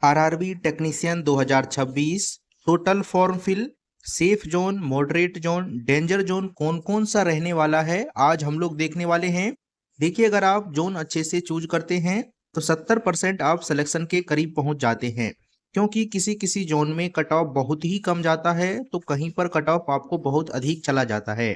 RRB technician 2026 total form fill, safe zone, moderate zone, danger zone कौन कौन सा रहने वाला है आज हम लोग देखने वाले हैं। देखिए, अगर आप जोन अच्छे से चूज करते हैं तो 70% आप सिलेक्शन के करीब पहुंच जाते हैं, क्योंकि किसी किसी जोन में कट ऑफ बहुत ही कम जाता है तो कहीं पर कट ऑफ आपको बहुत अधिक चला जाता है।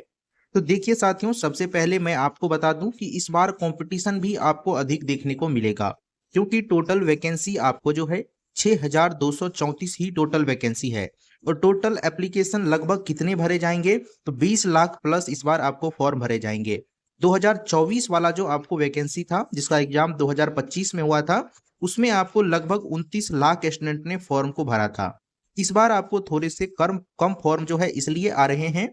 तो देखिए साथियों, सबसे पहले मैं आपको बता दूं कि इस बार कंपटीशन भी आपको अधिक देखने को मिलेगा, क्योंकि टोटल वैकेंसी आपको जो है 6234 ही टोटल वैकेंसी है। और टोटल एप्लीकेशन लगभग कितने भरे जाएंगे, तो 20 लाख प्लस इस बार आपको फॉर्म भरे जाएंगे। 2024 वाला जो आपको वैकेंसी था, जिसका एग्जाम 2025 में हुआ था, उसमें आपको लगभग 29 लाख स्टूडेंट ने फॉर्म को भरा था। इस बार आपको थोड़े से कम कम फॉर्म जो है इसलिए आ रहे हैं,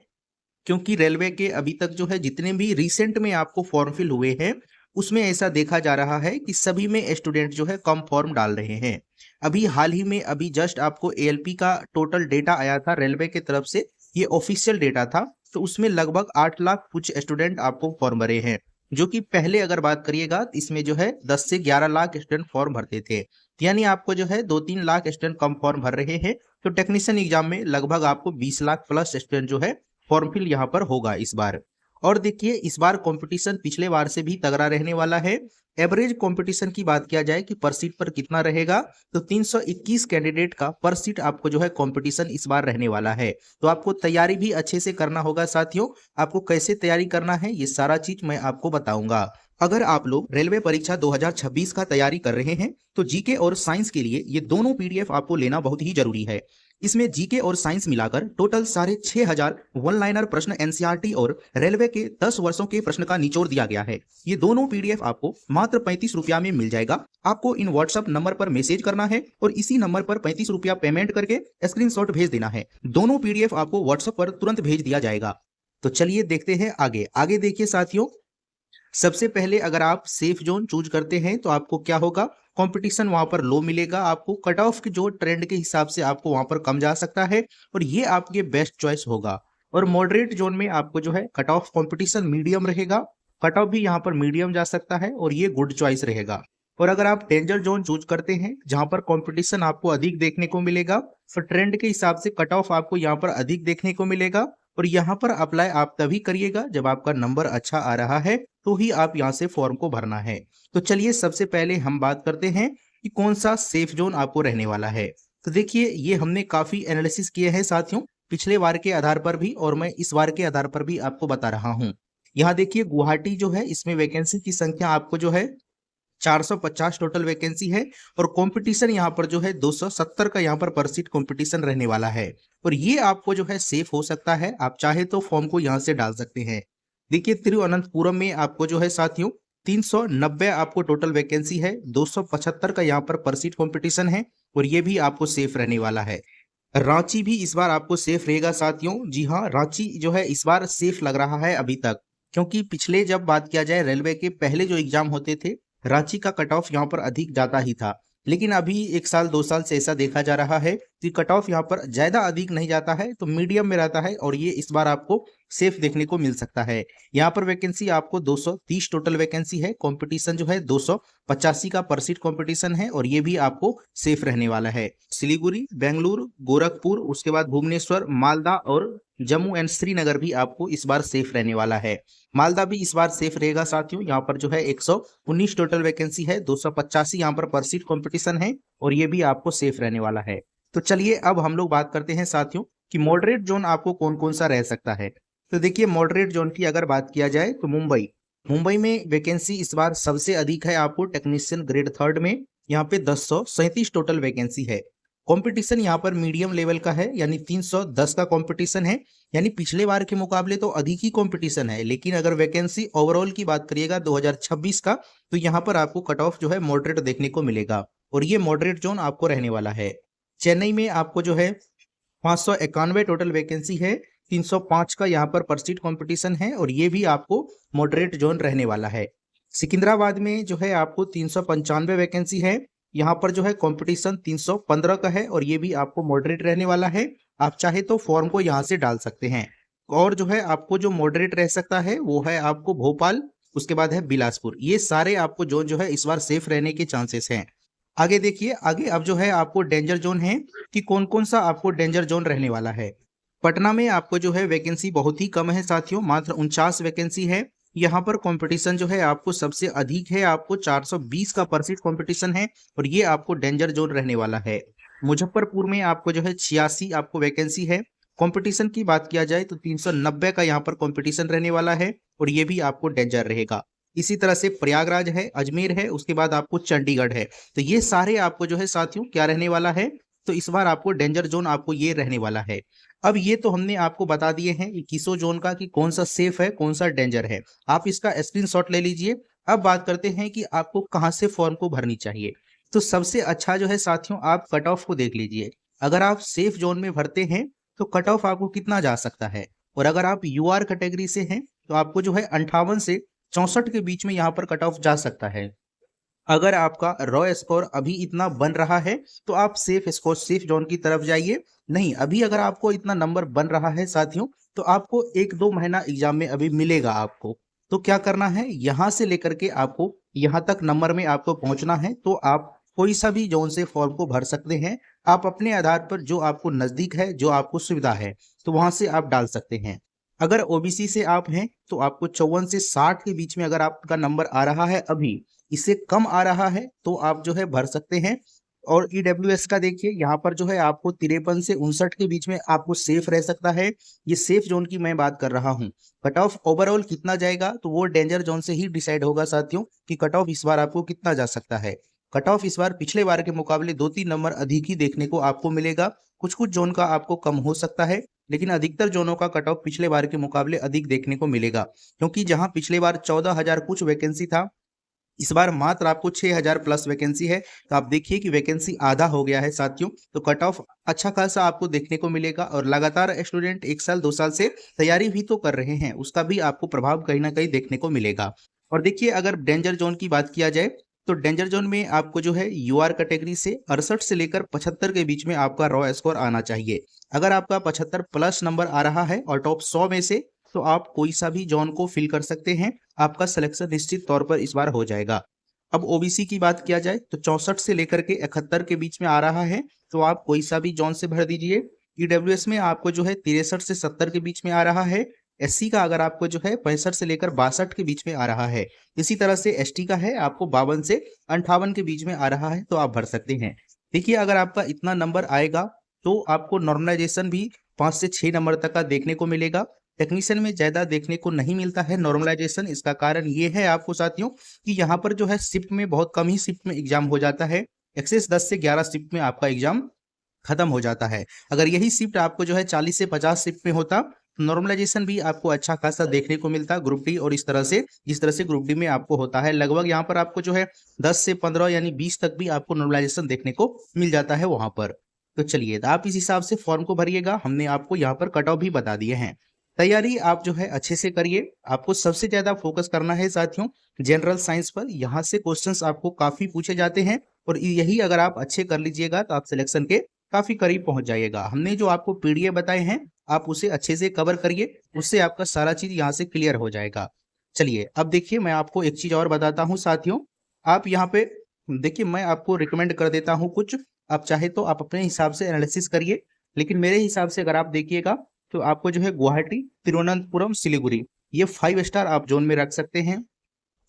क्योंकि रेलवे के अभी तक जो है जितने भी रिसेंट में आपको फॉर्म फिल हुए हैं, उसमें ऐसा देखा जा रहा है कि सभी में स्टूडेंट जो है कम फॉर्म डाल रहे हैं। अभी हाल ही में अभी जस्ट आपको एएलपी का टोटल डेटा आया था रेलवे की तरफ से, ये ऑफिशियल डेटा था। तो उसमें लगभग 8 लाख कुछ स्टूडेंट आपको फॉर्म भरे हैं, जो कि पहले अगर बात करिएगा तो इसमें जो है 10 से 11 लाख स्टूडेंट फॉर्म भरते थे। यानी आपको जो है 2-3 लाख स्टूडेंट कम फॉर्म भर रहे हैं। तो टेक्नीशियन एग्जाम में लगभग आपको 20 लाख प्लस स्टूडेंट जो है फॉर्म फिल यहाँ पर होगा इस बार। और देखिए, इस बार कंपटीशन पिछले बार से भी तगड़ा रहने वाला है। एवरेज कंपटीशन की बात किया जाए कि पर सीट पर कितना रहेगा, तो 321 कैंडिडेट का पर सीट आपको जो है कंपटीशन इस बार रहने वाला है। तो आपको तैयारी भी अच्छे से करना होगा साथियों। आपको कैसे तैयारी करना है ये सारा चीज मैं आपको बताऊंगा। अगर आप लोग रेलवे परीक्षा 2026 का तैयारी कर रहे हैं तो जीके और साइंस के लिए ये दोनों पीडीएफ आपको लेना बहुत ही जरूरी है। इसमें जीके और साइंस मिलाकर टोटल 6500 वन लाइनर प्रश्न एनसीईआरटी और रेलवे के 10 वर्षों के प्रश्न का निचोड़ दिया गया है। ये दोनों पीडीएफ आपको मात्र 35 रुपया में मिल जाएगा। आपको इन व्हाट्सएप नंबर पर मैसेज करना है और इसी नंबर पर 35 रुपया पेमेंट करके स्क्रीनशॉट भेज देना है। दोनों पीडीएफ आपको व्हाट्सएप पर तुरंत भेज दिया जाएगा। तो चलिए देखते हैं आगे। आगे देखिए साथियों, सबसे पहले अगर आप सेफ जोन चूज करते हैं तो आपको क्या होगा, कंपटीशन वहां पर लो मिलेगा, आपको कट ऑफ के जो ट्रेंड के हिसाब से आपको वहां पर कम जा सकता है और ये आपके बेस्ट चॉइस होगा। और मॉडरेट जोन में आपको जो है कट ऑफ कंपटीशन मीडियम रहेगा, कट ऑफ भी यहाँ पर मीडियम जा सकता है और ये गुड चॉइस रहेगा। और अगर आप डेंजर जोन चूज करते हैं जहां पर कंपटीशन आपको अधिक देखने को मिलेगा, तो ट्रेंड के हिसाब से कट ऑफ आपको यहाँ पर अधिक देखने को मिलेगा। और यहाँ पर अप्लाई आप तभी करिएगा जब आपका नंबर अच्छा आ रहा है, तो ही आप यहाँ से फॉर्म को भरना है। तो चलिए सबसे पहले हम बात करते हैं कि कौन सा सेफ जोन आपको रहने वाला है। तो देखिए, ये हमने काफी एनालिसिस किए हैं साथियों, पिछले बार के आधार पर भी और मैं इस बार के आधार पर भी आपको बता रहा हूँ। यहाँ देखिए, गुवाहाटी जो है इसमें वैकेंसी की संख्या आपको जो है 450 टोटल वैकेंसी है और कंपटीशन यहाँ पर जो है 270 का यहाँ पर सीट कंपटीशन रहने वाला है। और ये आपको जो है सेफ हो सकता है, आप चाहे तो फॉर्म को यहाँ से डाल सकते हैं। देखिए, तिरुवनंतपुरम में आपको जो है साथियों 390 आपको टोटल वैकेंसी है, 275 का यहाँ पर सीट कंपटीशन है और ये भी आपको सेफ रहने वाला है। रांची भी इस बार आपको सेफ रहेगा साथियों। जी हाँ, रांची जो है इस बार सेफ लग रहा है अभी तक, क्योंकि पिछले जब बात किया जाए रेलवे के पहले जो एग्जाम होते थे, रांची का कट ऑफ यहाँ पर अधिक जाता ही था। लेकिन अभी 1 साल 2 साल से ऐसा देखा जा रहा है कि कट ऑफ यहाँ पर ज्यादा अधिक नहीं जाता है, तो मीडियम में रहता है और ये इस बार आपको सेफ देखने को मिल सकता है। यहाँ पर वैकेंसी आपको 230 टोटल वैकेंसी है, कंपटीशन जो है 285 का पर सीट कंपटीशन है और ये भी आपको सेफ रहने वाला है। सिलीगुड़ी, बेंगलुरु, गोरखपुर, उसके बाद भुवनेश्वर, मालदा और जम्मू एंड श्रीनगर भी आपको इस बार सेफ रहने वाला है। मालदा भी इस बार सेफ रहेगा साथियों। यहाँ पर जो है 119 टोटल वैकेंसी है, 285 यहाँ पर सीट कंपटीशन है और ये भी आपको सेफ रहने वाला है। तो चलिए अब हम लोग बात करते हैं साथियों कि मॉडरेट जोन आपको कौन कौन सा रह सकता है। तो देखिए, मॉडरेट जोन की अगर बात किया जाए तो मुंबई मुंबई में वैकेंसी इस बार सबसे अधिक है आपको टेक्नीशियन ग्रेड थर्ड में। यहाँ पे 1037 टोटल वैकेंसी है। कंपटीशन यहाँ पर मीडियम लेवल का है, यानी 310 का कंपटीशन है। यानी पिछले बार के मुकाबले तो अधिक ही कंपटीशन है, लेकिन अगर वैकेंसी ओवरऑल की बात करिएगा 2026 का, तो यहाँ पर आपको कट ऑफ जो है मॉडरेट देखने को मिलेगा और ये मॉडरेट जोन आपको रहने वाला है। चेन्नई में आपको जो है 591 टोटल वैकेंसी है, 305 का यहाँ पर सीट कंपटीशन है और ये भी आपको मॉडरेट जोन रहने वाला है। सिकंदराबाद में जो है आपको 395 वैकेंसी है, यहाँ पर जो है कंपटीशन 315 का है और ये भी आपको मॉडरेट रहने वाला है। आप चाहे तो फॉर्म को यहाँ से डाल सकते हैं। और जो है आपको जो मॉडरेट रह सकता है वो है आपको भोपाल, उसके बाद है बिलासपुर। ये सारे आपको जोन जो है इस बार सेफ रहने के चांसेस हैं। आगे देखिए, आगे अब जो है आपको डेंजर जोन है कि कौन कौन सा आपको डेंजर जोन रहने वाला है। पटना में आपको जो है वैकेंसी बहुत ही कम है साथियों, मात्र 49 वैकेंसी है। यहाँ पर कंपटीशन जो है आपको सबसे अधिक है, आपको 420 का परसेंट कंपटीशन है और ये आपको डेंजर जोन रहने वाला है। मुजफ्फरपुर में आपको जो है 86 आपको वैकेंसी है। कंपटीशन की बात किया जाए तो 390 का यहाँ पर कंपटीशन रहने वाला है और ये भी आपको डेंजर रहेगा। इसी तरह से प्रयागराज है, अजमेर है, उसके बाद आपको चंडीगढ़ है। तो ये सारे आपको जो है साथियों क्या रहने वाला है, तो इस बार आपको डेंजर जोन आपको ये रहने वाला है। अब ये तो हमने आपको बता दिए हैं 21 जोन का कि कौन सा सेफ है कौन सा डेंजर है। आप इसका स्क्रीनशॉट ले लीजिए। अब बात करते हैं कि आपको कहाँ से फॉर्म को भरनी चाहिए। तो सबसे अच्छा जो है साथियों, आप कट ऑफ को देख लीजिए। अगर आप सेफ जोन में भरते हैं तो कट ऑफ आपको कितना जा सकता है, और अगर आप यूआर कैटेगरी से हैं तो आपको जो है 58 से 64 के बीच में यहाँ पर कट ऑफ जा सकता है। अगर आपका रॉ स्कोर अभी इतना बन रहा है तो आप सेफ स्कोर सेफ जोन की तरफ जाइए। नहीं, अभी अगर आपको इतना नंबर बन रहा है साथियों तो आपको 1-2 महीना एग्जाम में अभी मिलेगा आपको। तो क्या करना है, यहाँ से लेकर के आपको यहाँ तक नंबर में आपको पहुंचना है। तो आप कोई सा भी जोन से फॉर्म को भर सकते हैं। आप अपने आधार पर जो आपको नजदीक है, जो आपको सुविधा है, तो वहां से आप डाल सकते हैं। अगर ओबीसी से आप हैं तो आपको 54 से 60 के बीच में अगर आपका नंबर आ रहा है, अभी इससे कम आ रहा है तो आप जो है भर सकते हैं। और ईडब्ल्यूएस का देखिए, यहाँ पर जो है आपको 53 से 59 के बीच में आपको सेफ रह सकता है। ये सेफ जोन की मैं बात कर रहा हूँ। कट ऑफ ओवरऑल कितना जाएगा तो वो डेंजर जोन से ही डिसाइड होगा साथियों कि कट ऑफ इस बार आपको कितना जा सकता है। कट ऑफ इस बार पिछले बार के मुकाबले 2-3 नंबर अधिक ही देखने को आपको मिलेगा। कुछ कुछ जोन का आपको कम हो सकता है, लेकिन अधिकतर जोनों का कट ऑफ पिछले बार के मुकाबले अधिक देखने को मिलेगा। क्योंकि जहां पिछले बार 14,000 कुछ वैकेंसी था, इस बार मात्र आपको 6,000 प्लस वैकेंसी है। तो आप देखिए कि वैकेंसी आधा हो गया है साथियों। तो कट ऑफ अच्छा खासा आपको देखने को मिलेगा और लगातार स्टूडेंट 1 साल 2 साल से तैयारी भी तो कर रहे हैं, उसका भी आपको प्रभाव कहीं ना कहीं देखने को मिलेगा। और देखिए, अगर डेंजर जोन की बात किया जाए तो डेंजर जोन में आपको जो है यूआर कैटेगरी से 68 से लेकर 75 के बीच में आपका रॉ स्कोर आना चाहिए। अगर आपका 75 प्लस नंबर आ रहा है और टॉप 100 में से, तो आप कोई सा भी जोन को फिल कर सकते हैं। आपका सिलेक्शन निश्चित तौर पर इस बार हो जाएगा। अब ओबीसी की बात किया जाए तो 64 से लेकर के 71 के बीच में आ रहा है, तो आप कोई सा भी जोन से भर दीजिए। ईडब्ल्यूएस में आपको जो है 63 से 70 के बीच में आ रहा है। एससी का अगर आपको जो है 65 से लेकर 62 के बीच में आ रहा है। इसी तरह से एसटी का है आपको 52 से 58 के बीच में आ रहा है, तो आप भर सकते हैं। देखिए, अगर आपका इतना नंबर आएगा तो आपको नॉर्मलाइजेशन भी 5 से 6 नंबर तक का देखने को मिलेगा। टेक्नीशियन में ज्यादा देखने को नहीं मिलता है नॉर्मलाइजेशन। इसका कारण ये है आपको साथियों कि यहाँ पर जो है शिफ्ट में बहुत कम ही शिफ्ट में एग्जाम हो जाता है। एक्सेस 10 से 11 शिफ्ट में आपका एग्जाम खत्म हो जाता है। अगर यही शिफ्ट आपको जो है 40 से 50 शिफ्ट में होता तो नॉर्मलाइजेशन भी आपको अच्छा खासा देखने को मिलता ग्रुप डी, और इस तरह से जिस तरह से ग्रुप डी में आपको होता है, लगभग यहाँ पर आपको जो है 10 से 15 यानी 20 तक भी आपको नॉर्मलाइजेशन देखने को मिल जाता है वहां पर। तो चलिए, आप इस हिसाब से फॉर्म को भरिएगा। हमने आपको यहाँ पर कट ऑफ भी बता दिए हैं। तैयारी आप जो है अच्छे से करिए। आपको सबसे ज्यादा फोकस करना है साथियों जनरल साइंस पर। यहाँ से क्वेश्चंस आपको काफी पूछे जाते हैं और यही अगर आप अच्छे कर लीजिएगा तो आप सिलेक्शन के काफी करीब पहुंच जाइएगा। हमने जो आपको पीडीएफ बताए हैं आप उसे अच्छे से कवर करिए, उससे आपका सारा चीज यहाँ से क्लियर हो जाएगा। चलिए, अब देखिए, मैं आपको एक चीज और बताता हूँ साथियों। आप यहाँ पे देखिए, मैं आपको रिकमेंड कर देता हूँ कुछ, आप चाहे तो आप अपने हिसाब से एनालिसिस करिए। लेकिन मेरे हिसाब से अगर आप देखिएगा तो आपको जो है गुवाहाटी, तिरुवनंतपुरम, सिलीगुड़ी, ये 5 स्टार आप जोन में रख सकते हैं।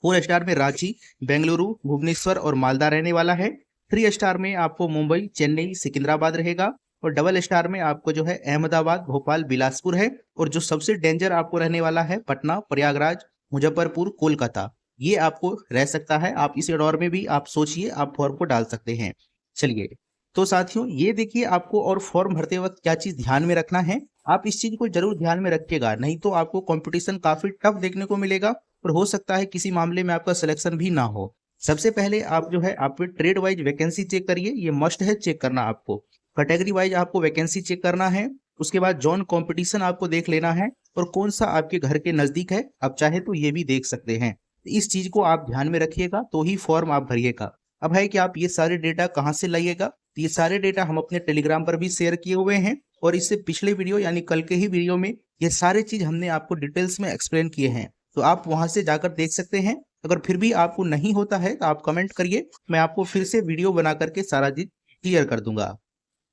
4 स्टार में रांची, बेंगलुरु, भुवनेश्वर और मालदा रहने वाला है। 3 स्टार में आपको मुंबई, चेन्नई, सिकंदराबाद रहेगा। और डबल स्टार में आपको जो है अहमदाबाद, भोपाल, बिलासपुर है। और जो सबसे डेंजर आपको रहने वाला है पटना, प्रयागराज, मुजफ्फरपुर, कोलकाता, ये आपको रह सकता है। आप इस दौर में भी आप सोचिए, आप फॉर्म को डाल सकते हैं। चलिए, तो साथियों ये देखिए, आपको और फॉर्म भरते वक्त क्या चीज ध्यान में रखना है, आप इस चीज को जरूर ध्यान में रखिएगा। नहीं तो आपको कंपटीशन काफी टफ देखने को मिलेगा और हो सकता है किसी मामले में आपका सिलेक्शन भी ना हो। सबसे पहले आप जो है आप ट्रेड वाइज वैकेंसी चेक करिए, ये मस्ट है चेक करना आपको। कैटेगरी वाइज आपको वैकेंसी चेक करना है। उसके बाद जॉन कंपटीशन आपको देख लेना है और कौन सा आपके घर के नजदीक है, आप चाहे तो ये भी देख सकते हैं। इस चीज को आप ध्यान में रखिएगा तो ही फॉर्म आप भरिएगा। अब है कि आप ये सारे डेटा कहाँ से लाइएगा, तो ये सारे डेटा हम अपने टेलीग्राम पर भी शेयर किए हुए हैं और इससे पिछले वीडियो यानी कल के ही वीडियो में ये सारे चीज हमने आपको डिटेल्स में एक्सप्लेन किए हैं। तो आप वहां से जाकर देख सकते हैं अगर फिर भी आपको नहीं होता है तो आप कमेंट करिए, मैं आपको फिर से वीडियो बना करके सारा चीज क्लियर कर दूंगा।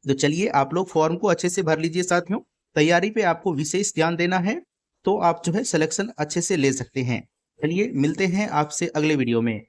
तो चलिए आप लोग फॉर्म को अच्छे से भर लीजिए साथियों। तैयारी पे आपको विशेष ध्यान देना है, तो आप जो है सिलेक्शन अच्छे से ले सकते हैं। चलिए मिलते हैं आपसे अगले वीडियो में।